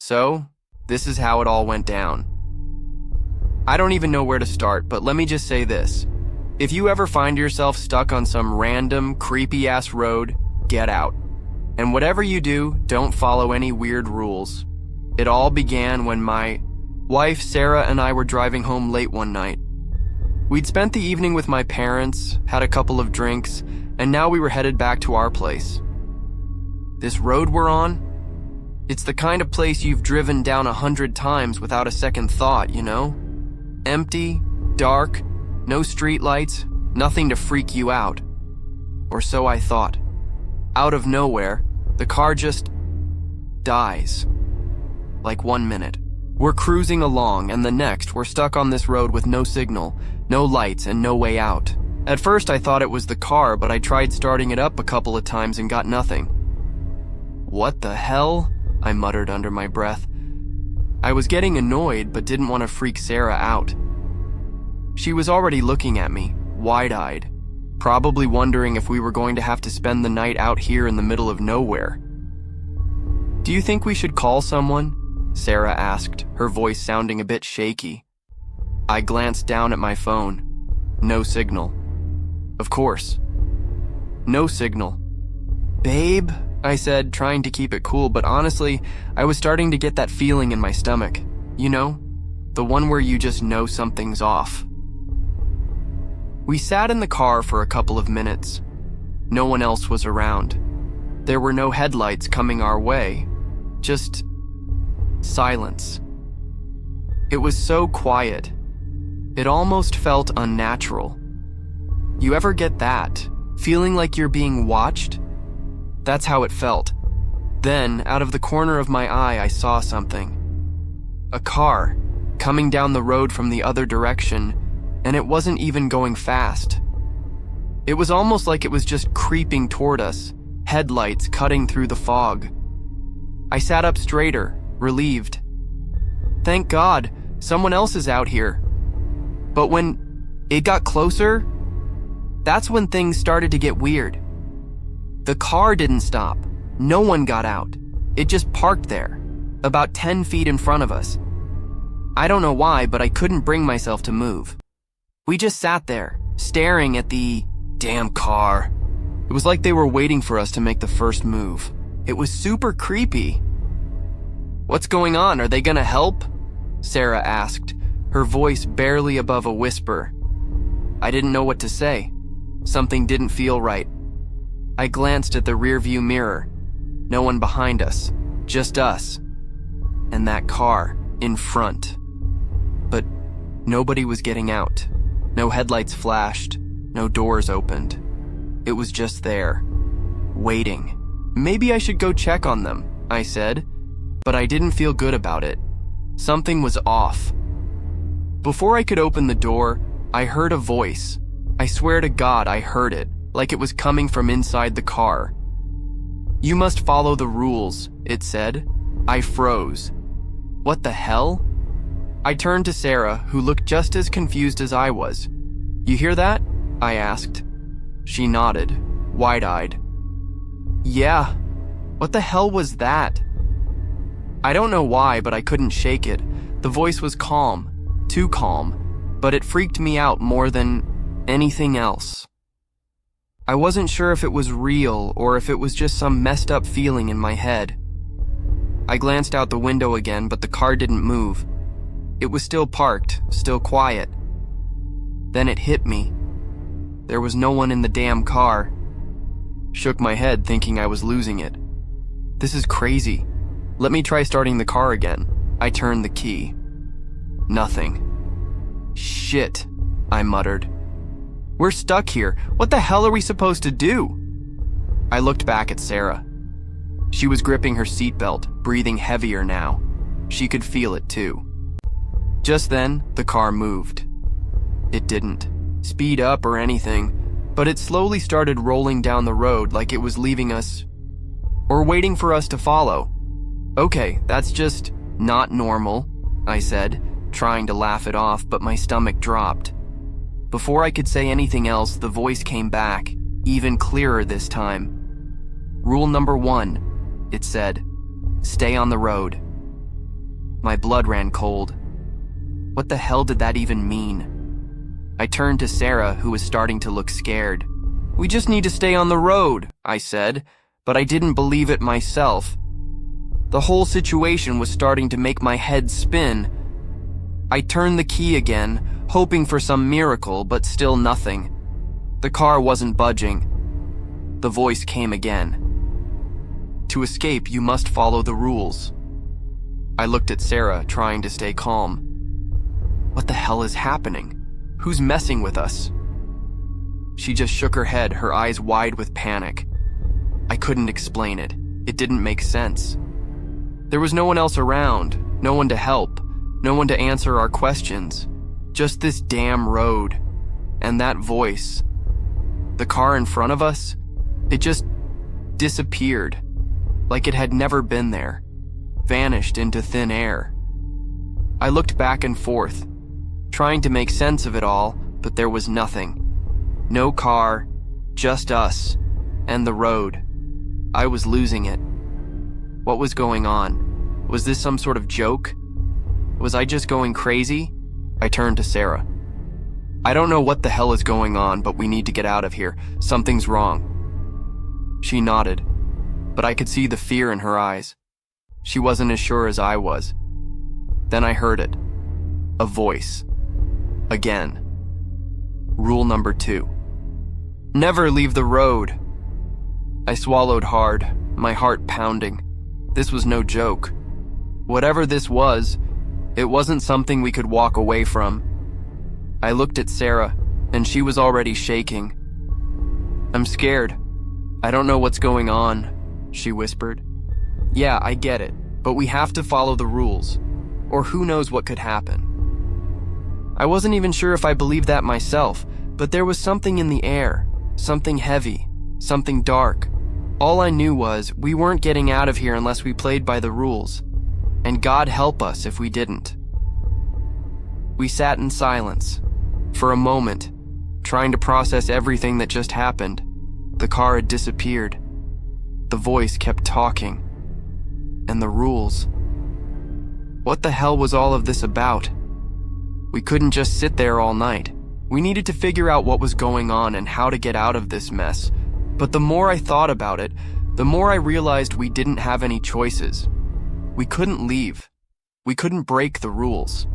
So, this is how it all went down. I don't even know where to start, but let me just say this. If you ever find yourself stuck on some random, creepy-ass road, get out. And whatever you do, don't follow any weird rules. It all began when my wife, Sarah, and I were driving home late one night. We'd spent the evening with my parents, had a couple of drinks, and now we were headed back to our place. This road we're on, it's the kind of place you've driven down 100 times without a second thought, you know? Empty, dark, no streetlights, nothing to freak you out. Or so I thought. Out of nowhere, the car just dies. Like 1 minute. We're cruising along, and the next, we're stuck on this road with no signal, no lights, and no way out. At first, I thought it was the car, but I tried starting it up a couple of times and got nothing. What the hell? I muttered under my breath. I was getting annoyed, but didn't want to freak Sarah out. She was already looking at me, wide-eyed, probably wondering if we were going to have to spend the night out here in the middle of nowhere. "Do you think we should call someone?" Sarah asked, her voice sounding a bit shaky. I glanced down at my phone. No signal. Of course. No signal. "Babe," I said, trying to keep it cool, but honestly, I was starting to get that feeling in my stomach. You know, the one where you just know something's off. We sat in the car for a couple of minutes. No one else was around. There were no headlights coming our way. Just silence. It was so quiet. It almost felt unnatural. You ever get that? Feeling like you're being watched? That's how it felt. Then, out of the corner of my eye, I saw something. A car, coming down the road from the other direction, and it wasn't even going fast. It was almost like it was just creeping toward us, headlights cutting through the fog. I sat up straighter, relieved. Thank God, someone else is out here. But when it got closer, that's when things started to get weird. The car didn't stop. No one got out. It just parked there, about 10 feet in front of us. I don't know why, but I couldn't bring myself to move. We just sat there, staring at the damn car. It was like they were waiting for us to make the first move. It was super creepy. "What's going on? Are they gonna help?" Sarah asked, her voice barely above a whisper. I didn't know what to say. Something didn't feel right. I glanced at the rearview mirror. No one behind us, just us. And that car in front. But nobody was getting out. No headlights flashed, no doors opened. It was just there, waiting. "Maybe I should go check on them," I said, but I didn't feel good about it. Something was off. Before I could open the door, I heard a voice. I swear to God I heard it, like it was coming from inside the car. "You must follow the rules," it said. I froze. What the hell? I turned to Sarah, who looked just as confused as I was. "You hear that?" I asked. She nodded, wide-eyed. "Yeah. What the hell was that?" I don't know why, but I couldn't shake it. The voice was calm, too calm, but it freaked me out more than anything else. I wasn't sure if it was real or if it was just some messed up feeling in my head. I glanced out the window again, but the car didn't move. It was still parked, still quiet. Then it hit me. There was no one in the damn car. Shook my head, thinking I was losing it. This is crazy. Let me try starting the car again. I turned the key. Nothing. Shit, I muttered. We're stuck here. What the hell are we supposed to do? I looked back at Sarah. She was gripping her seatbelt, breathing heavier now. She could feel it too. Just then, the car moved. It didn't speed up or anything, but it slowly started rolling down the road like it was leaving us or waiting for us to follow. Okay, that's just not normal, I said, trying to laugh it off, but my stomach dropped. Before I could say anything else, the voice came back, even clearer this time. Rule number 1, it said, stay on the road. My blood ran cold. What the hell did that even mean? I turned to Sarah, who was starting to look scared. "We just need to stay on the road," I said, but I didn't believe it myself. The whole situation was starting to make my head spin. I turned the key again, hoping for some miracle, but still nothing. The car wasn't budging. The voice came again. "To escape, you must follow the rules." I looked at Sarah, trying to stay calm. What the hell is happening? Who's messing with us? She just shook her head, her eyes wide with panic. I couldn't explain it. It didn't make sense. There was no one else around, no one to help, no one to answer our questions. Just this damn road. And that voice. The car in front of us, it just disappeared. Like it had never been there. Vanished into thin air. I looked back and forth, trying to make sense of it all, but there was nothing. No car, just us, and the road. I was losing it. What was going on? Was this some sort of joke? Was I just going crazy? I turned to Sarah. "I don't know what the hell is going on, but we need to get out of here. Something's wrong." She nodded, but I could see the fear in her eyes. She wasn't as sure as I was. Then I heard it. A voice. Again. Rule number 2. Never leave the road. I swallowed hard, my heart pounding. This was no joke. Whatever this was, it wasn't something we could walk away from. I looked at Sarah, and she was already shaking. "I'm scared. I don't know what's going on," she whispered. "Yeah, I get it, but we have to follow the rules, or who knows what could happen." I wasn't even sure if I believed that myself, but there was something in the air, something heavy, something dark. All I knew was we weren't getting out of here unless we played by the rules, and God help us if we didn't. We sat in silence, for a moment, trying to process everything that just happened. The car had disappeared. The voice kept talking. And the rules. What the hell was all of this about? We couldn't just sit there all night. We needed to figure out what was going on and how to get out of this mess. But the more I thought about it, the more I realized we didn't have any choices. We couldn't leave. We couldn't break the rules.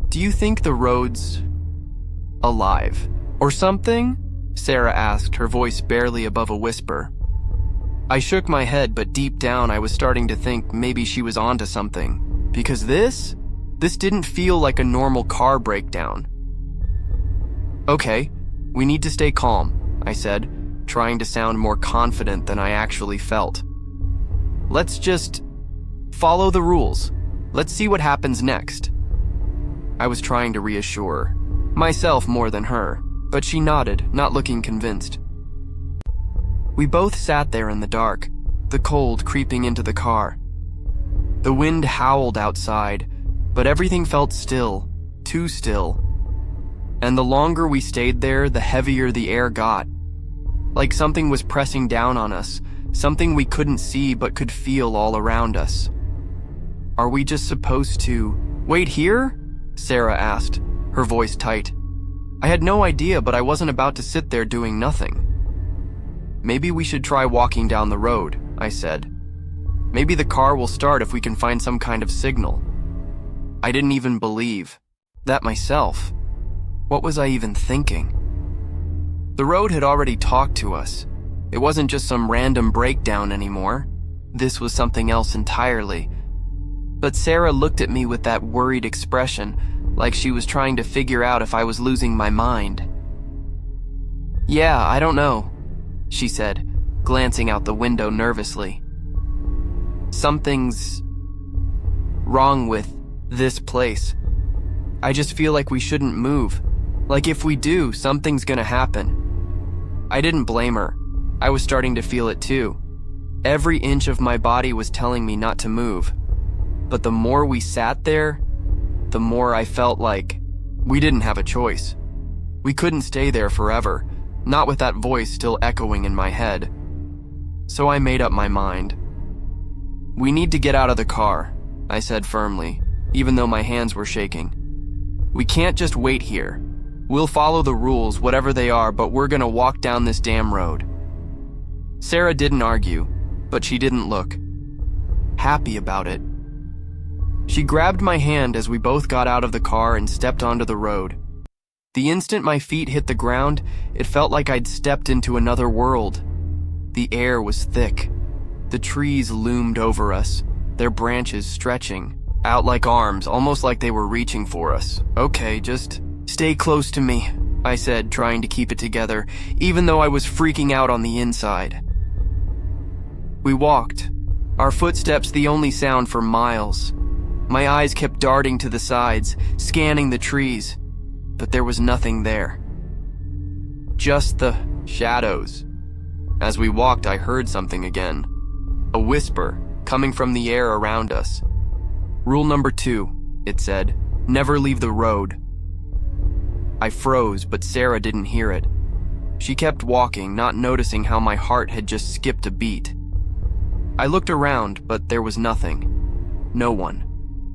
"Do you think the road's alive or something?" Sarah asked, her voice barely above a whisper. I shook my head, but deep down I was starting to think maybe she was onto something. Because this didn't feel like a normal car breakdown. "Okay, we need to stay calm," I said, trying to sound more confident than I actually felt. "Let's just follow the rules. Let's see what happens next." I was trying to reassure her, myself more than her, but she nodded, not looking convinced. We both sat there in the dark, the cold creeping into the car. The wind howled outside, but everything felt still, too still. And the longer we stayed there, the heavier the air got. Like something was pressing down on us, something we couldn't see but could feel all around us. "Are we just supposed to wait here?" Sarah asked, her voice tight. I had no idea, but I wasn't about to sit there doing nothing. "Maybe we should try walking down the road," I said. "Maybe the car will start if we can find some kind of signal." I didn't even believe that myself. What was I even thinking? The road had already talked to us. It wasn't just some random breakdown anymore. This was something else entirely. But Sarah looked at me with that worried expression, like she was trying to figure out if I was losing my mind. "Yeah, I don't know," she said, glancing out the window nervously. "Something's wrong with this place. I just feel like we shouldn't move. Like if we do, something's gonna happen." I didn't blame her. I was starting to feel it too. Every inch of my body was telling me not to move. But the more we sat there, the more I felt like we didn't have a choice. We couldn't stay there forever, not with that voice still echoing in my head. So I made up my mind. "We need to get out of the car," I said firmly, even though my hands were shaking. "We can't just wait here. We'll follow the rules, whatever they are, but we're gonna walk down this damn road." Sarah didn't argue, but she didn't look happy about it. She grabbed my hand as we both got out of the car and stepped onto the road. The instant my feet hit the ground, it felt like I'd stepped into another world. The air was thick. The trees loomed over us, their branches stretching out like arms, almost like they were reaching for us. "Okay, just stay close to me," I said, trying to keep it together, even though I was freaking out on the inside. We walked, our footsteps the only sound for miles. My eyes kept darting to the sides, scanning the trees, but there was nothing there. Just the shadows. As we walked, I heard something again. A whisper coming from the air around us. "Rule number 2, it said, never leave the road." I froze, but Sarah didn't hear it. She kept walking, not noticing how my heart had just skipped a beat. I looked around, but there was nothing. No one.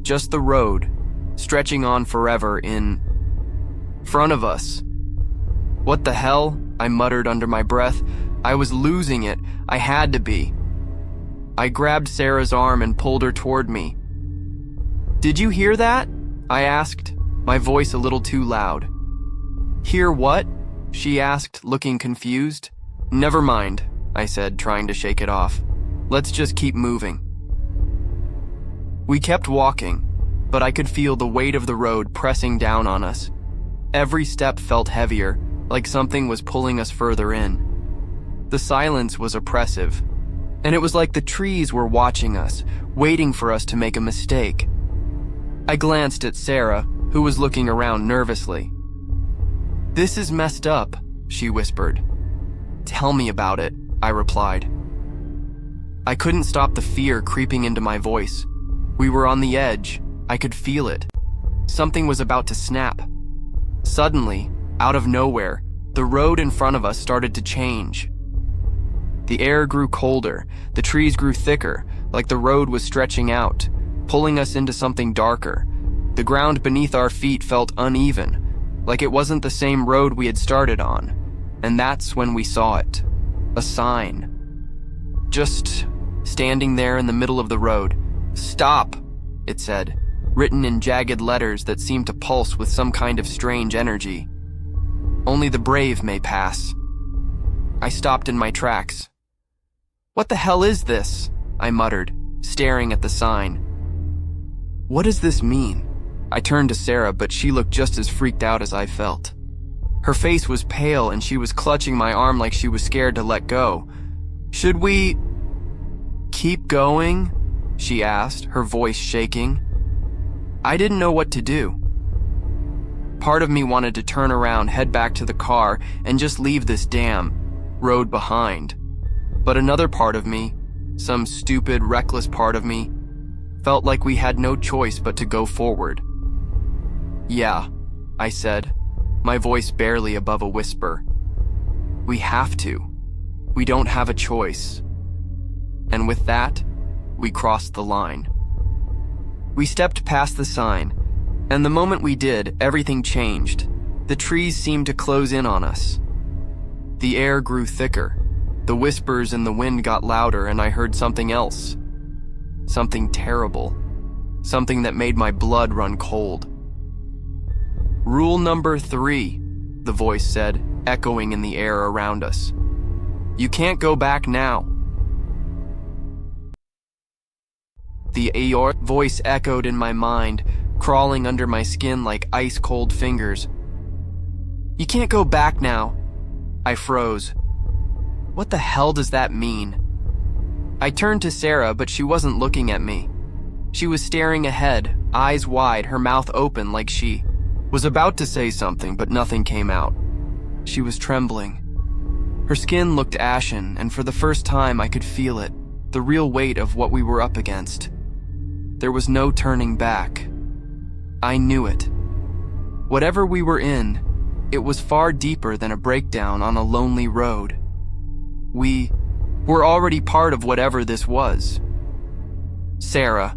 Just the road, stretching on forever in front of us. "What the hell?" I muttered under my breath. I was losing it. I had to be. I grabbed Sarah's arm and pulled her toward me. "Did you hear that?" I asked, my voice a little too loud. "Hear what?" she asked, looking confused. "Never mind," I said, trying to shake it off. "Let's just keep moving." We kept walking, but I could feel the weight of the road pressing down on us. Every step felt heavier, like something was pulling us further in. The silence was oppressive, and it was like the trees were watching us, waiting for us to make a mistake. I glanced at Sarah, who was looking around nervously. "This is messed up," she whispered. "Tell me about it," I replied. I couldn't stop the fear creeping into my voice. We were on the edge. I could feel it. Something was about to snap. Suddenly, out of nowhere, the road in front of us started to change. The air grew colder, the trees grew thicker, like the road was stretching out, pulling us into something darker. The ground beneath our feet felt uneven, like it wasn't the same road we had started on. And that's when we saw it. A sign. Just standing there in the middle of the road. "Stop," it said, written in jagged letters that seemed to pulse with some kind of strange energy. "Only the brave may pass." I stopped in my tracks. "What the hell is this?" I muttered, staring at the sign. "What does this mean?" I turned to Sarah, but she looked just as freaked out as I felt. Her face was pale and she was clutching my arm like she was scared to let go. "Should we keep going?" she asked, her voice shaking. I didn't know what to do. Part of me wanted to turn around, head back to the car, and just leave this damn road behind. But another part of me, some stupid, reckless part of me, felt like we had no choice but to go forward. "Yeah," I said, my voice barely above a whisper. "We have to. We don't have a choice." And with that, we crossed the line. We stepped past the sign, and the moment we did, everything changed. The trees seemed to close in on us. The air grew thicker. The whispers in the wind got louder, and I heard something else. Something terrible. Something that made my blood run cold. "Rule number 3, the voice said, echoing in the air around us. "You can't go back now." The Eeyore voice echoed in my mind, crawling under my skin like ice-cold fingers. "You can't go back now." I froze. What the hell does that mean? I turned to Sarah, but she wasn't looking at me. She was staring ahead, eyes wide, her mouth open like she was about to say something, but nothing came out. She was trembling. Her skin looked ashen, and for the first time I could feel it, the real weight of what we were up against. There was no turning back. I knew it. Whatever we were in, it was far deeper than a breakdown on a lonely road. We were already part of whatever this was. "Sarah,"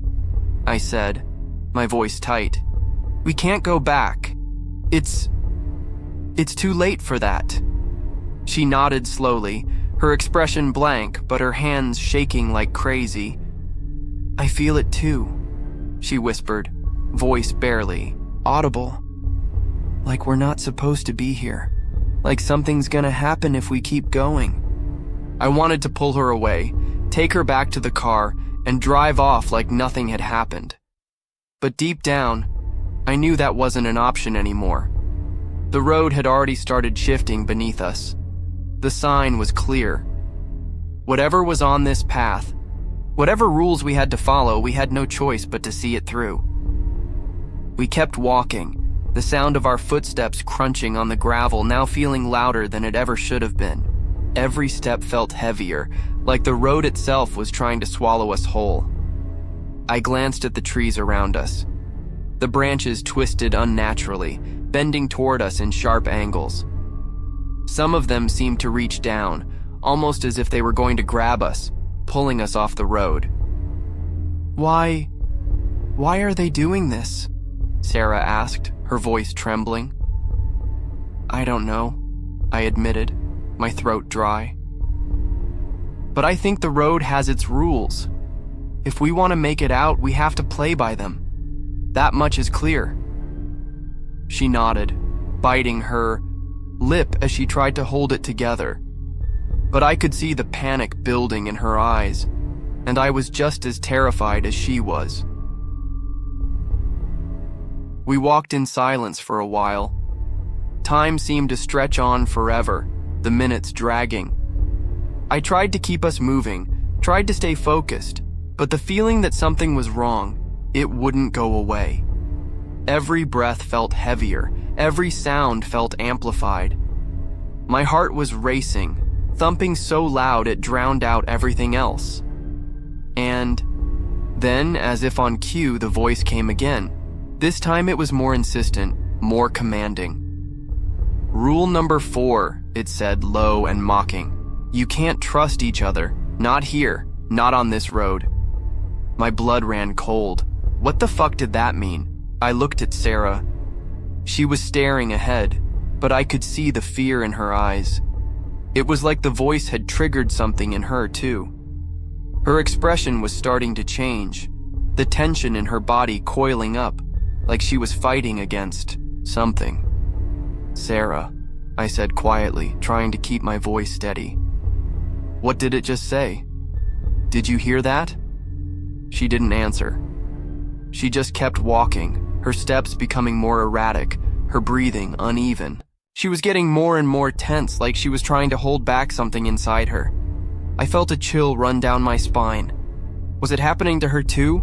I said, my voice tight. We can't go back. It's too late for that. She nodded slowly, her expression blank, but her hands shaking like crazy. I feel it too, she whispered, voice barely audible. Like we're not supposed to be here. Like something's gonna happen if we keep going. I wanted to pull her away, take her back to the car, and drive off like nothing had happened. But deep down, I knew that wasn't an option anymore. The road had already started shifting beneath us. The sign was clear. Whatever was on this path, whatever rules we had to follow, we had no choice but to see it through. We kept walking, the sound of our footsteps crunching on the gravel now feeling louder than it ever should have been. Every step felt heavier, like the road itself was trying to swallow us whole. I glanced at the trees around us. The branches twisted unnaturally, bending toward us in sharp angles. Some of them seemed to reach down, almost as if they were going to grab us, pulling us off the road. Why are they doing this? Sarah asked, her voice trembling. I don't know, I admitted, my throat dry. But I think the road has its rules. If we want to make it out, we have to play by them. That much is clear. She nodded, biting her lip as she tried to hold it together. But I could see the panic building in her eyes, and I was just as terrified as she was. We walked in silence for a while. Time seemed to stretch on forever, the minutes dragging. I tried to keep us moving, tried to stay focused, but the feeling that something was wrong, it wouldn't go away. Every breath felt heavier, every sound felt amplified. My heart was racing, thumping so loud it drowned out everything else. And then, as if on cue, the voice came again. This time it was more insistent, more commanding. Rule number 4, it said, low and mocking. You can't trust each other, not here, not on this road. My blood ran cold. What the fuck did that mean? I looked at Sarah. She was staring ahead, but I could see the fear in her eyes. It was like the voice had triggered something in her too. Her expression was starting to change, the tension in her body coiling up, like she was fighting against something. Sarah, I said quietly, trying to keep my voice steady. What did it just say? Did you hear that? She didn't answer. She just kept walking, her steps becoming more erratic, her breathing uneven. She was getting more and more tense, like she was trying to hold back something inside her. I felt a chill run down my spine. Was it happening to her too?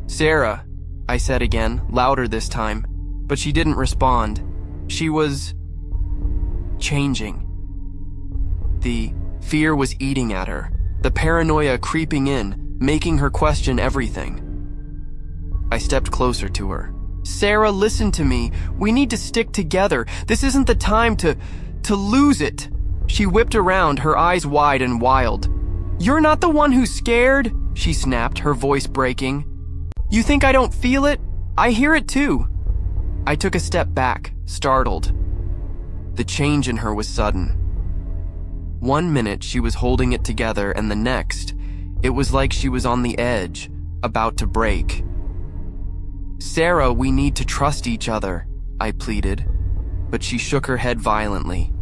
Sarah, I said again, louder this time, but she didn't respond. She was changing. The fear was eating at her, the paranoia creeping in, making her question everything. I stepped closer to her. Sarah, listen to me. We need to stick together. This isn't the time to lose it. She whipped around, her eyes wide and wild. You're not the one who's scared, she snapped, her voice breaking. You think I don't feel it? I hear it too. I took a step back, startled. The change in her was sudden. 1 minute she was holding it together, and the next, it was like she was on the edge, about to break. Sarah, we need to trust each other, I pleaded, but she shook her head violently.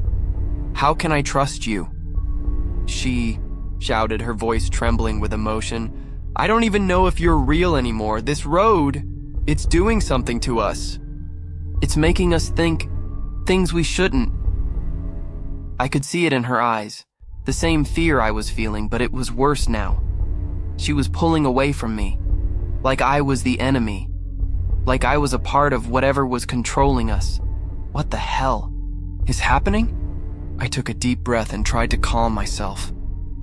How can I trust you? She shouted, her voice trembling with emotion. I don't even know if you're real anymore. This road, it's doing something to us. It's making us think things we shouldn't. I could see it in her eyes, the same fear I was feeling, but it was worse now. She was pulling away from me, like I was the enemy. Like I was a part of whatever was controlling us. What the hell is happening? I took a deep breath and tried to calm myself.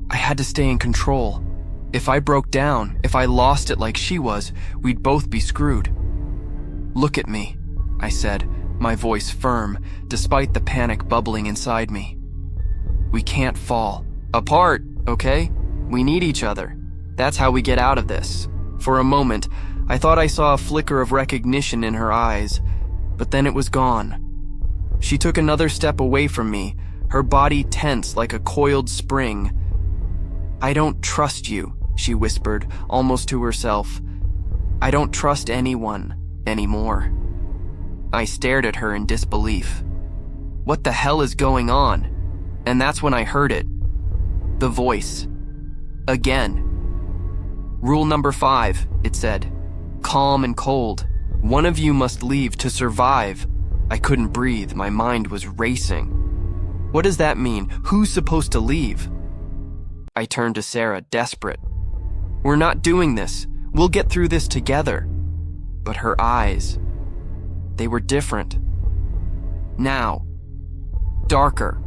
I had to stay in control. If I broke down, if I lost it like she was, we'd both be screwed. Look at me, I said, my voice firm, despite the panic bubbling inside me. We can't fall apart, okay? We need each other. That's how we get out of this. For a moment, I thought I saw a flicker of recognition in her eyes, but then it was gone. She took another step away from me, her body tense like a coiled spring. "I don't trust you," she whispered, almost to herself. "I don't trust anyone anymore." I stared at her in disbelief. What the hell is going on? And that's when I heard it. The voice. Again. "Rule number 5, it said. Calm and cold. One of you must leave to survive." I couldn't breathe. My mind was racing. What does that mean? Who's supposed to leave? I turned to Sarah, desperate. "We're not doing this. We'll get through this together." But her eyes, they were different. Now, darker.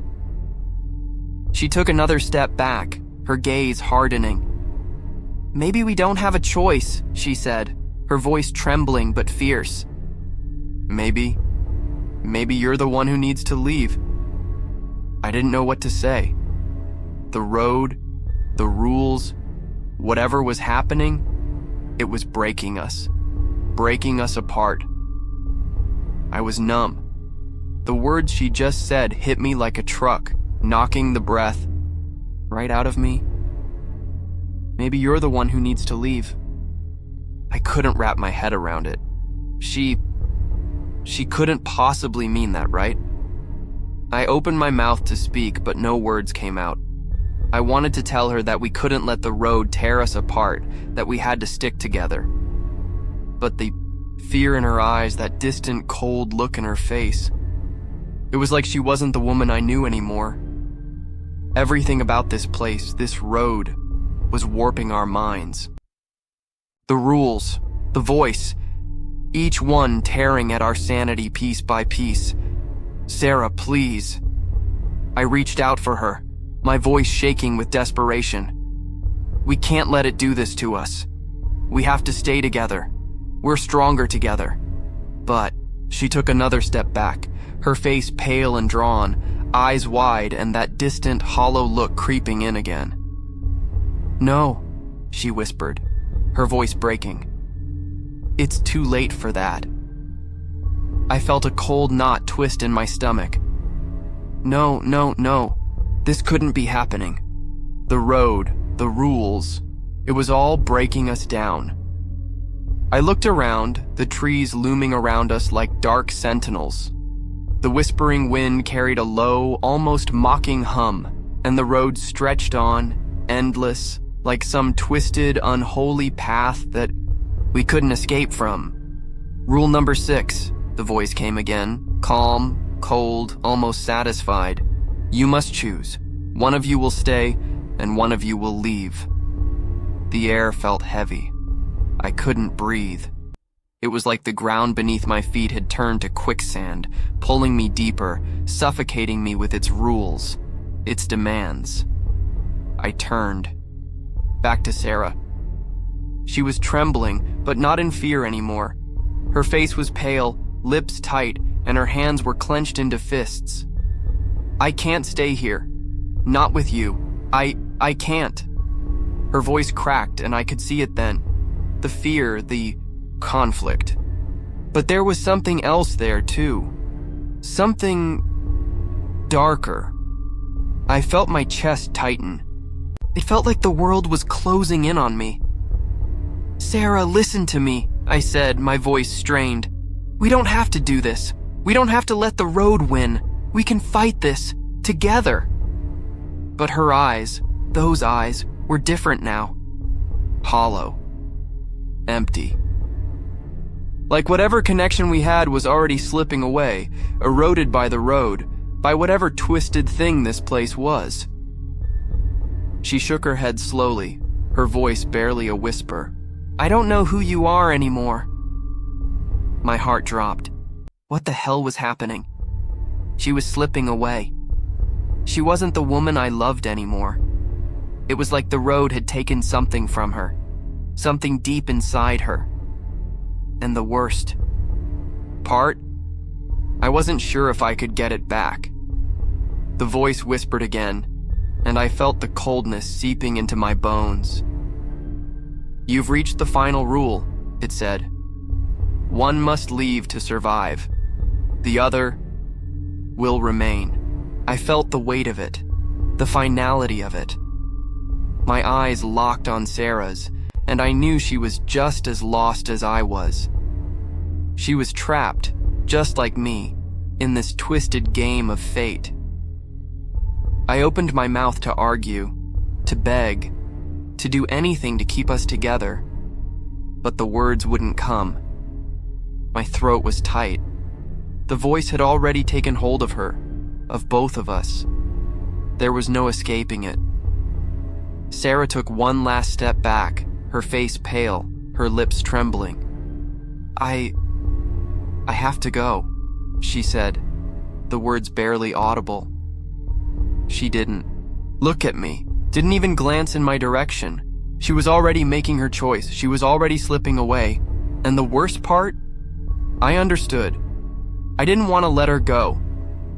She took another step back, her gaze hardening. "Maybe we don't have a choice," she said, her voice trembling but fierce. Maybe you're the one who needs to leave." I didn't know what to say. The road, the rules, whatever was happening, it was breaking us apart. I was numb. The words she just said hit me like a truck, knocking the breath right out of me. "Maybe you're the one who needs to leave." I couldn't wrap my head around it. She couldn't possibly mean that, right? I opened my mouth to speak, but no words came out. I wanted to tell her that we couldn't let the road tear us apart, that we had to stick together. But the fear in her eyes, that distant, cold look in her face, it was like she wasn't the woman I knew anymore. Everything about this place, this road, was warping our minds. The rules, the voice, each one tearing at our sanity piece by piece. "Sarah, please." I reached out for her, my voice shaking with desperation. "We can't let it do this to us. We have to stay together. We're stronger together." But she took another step back, her face pale and drawn, eyes wide, and that distant, hollow look creeping in again. "No," she whispered, her voice breaking. "It's too late for that." I felt a cold knot twist in my stomach. No. This couldn't be happening. The road, the rules, it was all breaking us down. I looked around, the trees looming around us like dark sentinels. The whispering wind carried a low, almost mocking hum, and the road stretched on, endless, like some twisted, unholy path that we couldn't escape from. "Rule number 6, the voice came again, calm, cold, almost satisfied. "You must choose. One of you will stay, and one of you will leave." The air felt heavy. I couldn't breathe. It was like the ground beneath my feet had turned to quicksand, pulling me deeper, suffocating me with its rules, its demands. I turned. Back to Sarah. She was trembling, but not in fear anymore. Her face was pale, lips tight, and her hands were clenched into fists. "I can't stay here. Not with you. I can't." Her voice cracked, and I could see it then. The fear, the conflict. But there was something else there, too. Something darker. I felt my chest tighten. It felt like the world was closing in on me. "Sarah, listen to me," I said, my voice strained. "We don't have to do this. We don't have to let the road win. We can fight this, together." But her eyes, those eyes, were different now. Hollow. Empty. Like whatever connection we had was already slipping away, eroded by the road, by whatever twisted thing this place was. She shook her head slowly, her voice barely a whisper. "I don't know who you are anymore." My heart dropped. What the hell was happening? She was slipping away. She wasn't the woman I loved anymore. It was like the road had taken something from her, something deep inside her. And the worst part? I wasn't sure if I could get it back. The voice whispered again, and I felt the coldness seeping into my bones. "You've reached the final rule," it said. One must leave to survive. The other will remain. I felt the weight of it, the finality of it. My eyes locked on Sarah's, and I knew she was just as lost as I was. She was trapped, just like me, in this twisted game of fate. I opened my mouth to argue, to beg, to do anything to keep us together, but the words wouldn't come. My throat was tight. The voice had already taken hold of her, of both of us. There was no escaping it. Sarah took one last step back, her face pale, her lips trembling. I have to go, she said, the words barely audible. She didn't look at me, didn't even glance in my direction. She was already making her choice. She was already slipping away. And the worst part? I understood. I didn't want to let her go.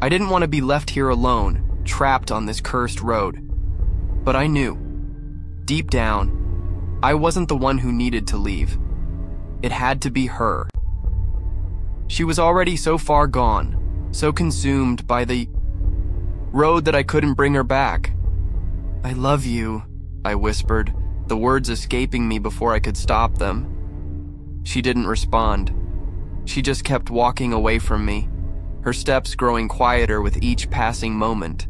I didn't want to be left here alone, trapped on this cursed road. But I knew, deep down, I wasn't the one who needed to leave. It had to be her. She was already so far gone, so consumed by the road that I couldn't bring her back. I love you, I whispered, the words escaping me before I could stop them. She didn't respond. She just kept walking away from me, her steps growing quieter with each passing moment.